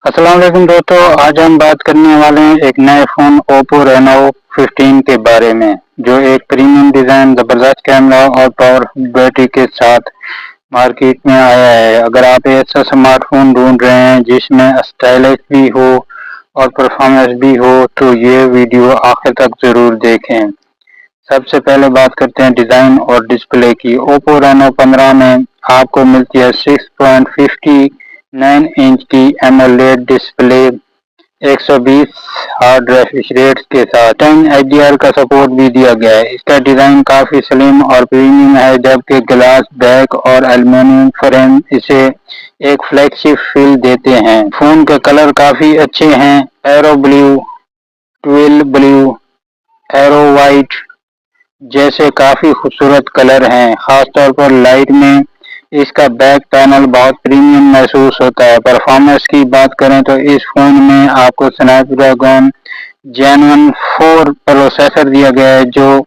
अस्सलाम वालेकुम दोस्तों, आज हम बात करने वाले हैं एक नए फ़ोन ओप्पो रेनो 15 के बारे में, जो एक प्रीमियम डिज़ाइन, ज़बरदस्त कैमरा और पावरफुल बैटरी के साथ मार्केट में आया है। अगर आप ऐसा स्मार्टफ़ोन ढूंढ रहे हैं जिसमें स्टाइलिश भी हो और परफॉर्मेंस भी हो, तो ये वीडियो आखिर तक ज़रूर देखें। सबसे पहले बात करते हैं डिज़ाइन और डिस्प्ले की। ओप्पो रेनो 15 में आपको मिलती है 6.59 इंच की एमोलेड डिस्प्ले 120 हार्ड रेफ्रिजरेट के साथ 10 HDR का सपोर्ट भी दिया गया है। इसका डिजाइन काफी स्लिम और प्रीमियम है, जबकि ग्लास बैक और एल्युमिनियम फ्रेम इसे एक फ्लैगशिप फील देते हैं। फोन के कलर काफी अच्छे हैं, arrow blue, twill blue, arrow white जैसे काफी खूबसूरत कलर हैं। खासतौर पर लाइट में इसका बैक पैनल बहुत प्रीमियम महसूस होता है। परफॉर्मेंस की बात करें तो इस फोन में आपको स्नैपड्रैगन जेन 4 प्रोसेसर दिया गया है, जो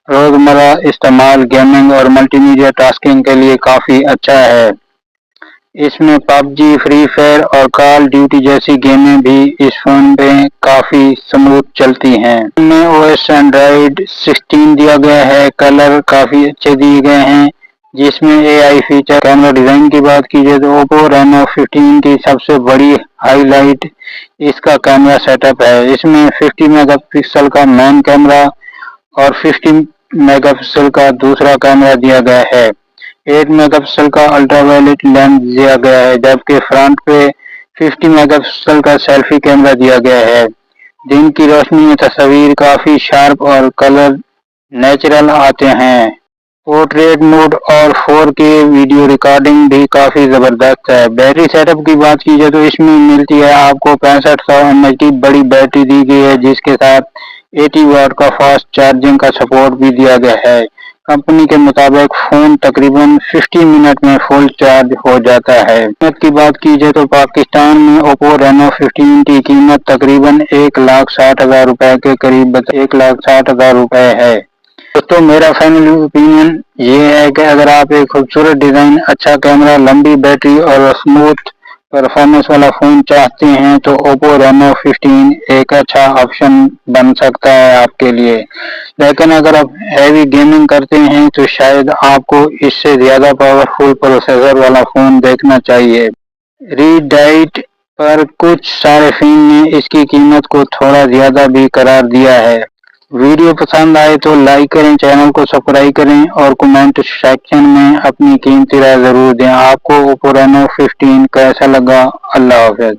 रोजमर्रा इस्तेमाल, गेमिंग और मल्टीमीडिया टास्किंग के लिए काफी अच्छा है। इसमें पबजी, फ्री फायर और कॉल ड्यूटी जैसी गेमें भी इस फोन में काफी स्मूथ चलती हैं। इसमें ओएस एंड्रॉइड 16 दिया गया है, कलर काफी अच्छे दिए गए हैं, जिसमें एआई फीचर। कैमरा डिजाइन की बात की जाए तो ओप्पो रेनो 15 की सबसे बड़ी हाईलाइट इसका कैमरा सेटअप है। इसमें 50 मेगापिक्सल का मेन कैमरा और 50 मेगापिक्सल का दूसरा कैमरा दिया गया है। 8 मेगापिक्सल का अल्ट्रावायलेट लेंस दिया गया है, जबकि फ्रंट पे 50 मेगापिक्सल का सेल्फी कैमरा दिया गया है। दिन की रोशनी में तस्वीर काफी शार्प और कलर नेचुरल आते हैं। पोर्ट्रेट मोड और 4K वीडियो रिकॉर्डिंग भी काफी जबरदस्त है। बैटरी सेटअप की बात की जाए तो इसमें मिलती है आपको 6500 mAh की बड़ी बैटरी दी गई है, जिसके साथ 80 वाट का फास्ट चार्जिंग का सपोर्ट भी दिया गया है। कंपनी के मुताबिक फोन तकरीबन 50 मिनट में फुल चार्ज हो जाता है। कीमत की बात की जाए तो पाकिस्तान में ओप्पो रेनो 15 की कीमत तकरीबन 1,60,000 रुपए के करीब 1,60,000 रुपए है। दोस्तों, मेरा फाइनल ओपिनियन ये है कि अगर आप एक खूबसूरत डिजाइन, अच्छा कैमरा, लंबी बैटरी और स्मूथ परफॉर्मेंस वाला फोन चाहते हैं तो ओप्पो रेनो 15 एक अच्छा ऑप्शन बन सकता है आपके लिए। लेकिन अगर आप हैवी गेमिंग करते हैं तो शायद आपको इससे ज्यादा पावरफुल प्रोसेसर वाला फोन देखना चाहिए। रीडाइट पर कुछ सार्फिन ने इसकी कीमत को थोड़ा ज्यादा भी करार दिया है। वीडियो पसंद आए तो लाइक करें, चैनल को सब्सक्राइब करें और कमेंट सेक्शन में अपनी कीमती राय जरूर दें। आपको ओप्पो रेनो 15 कैसा लगा? अल्लाह हाफ़िज़।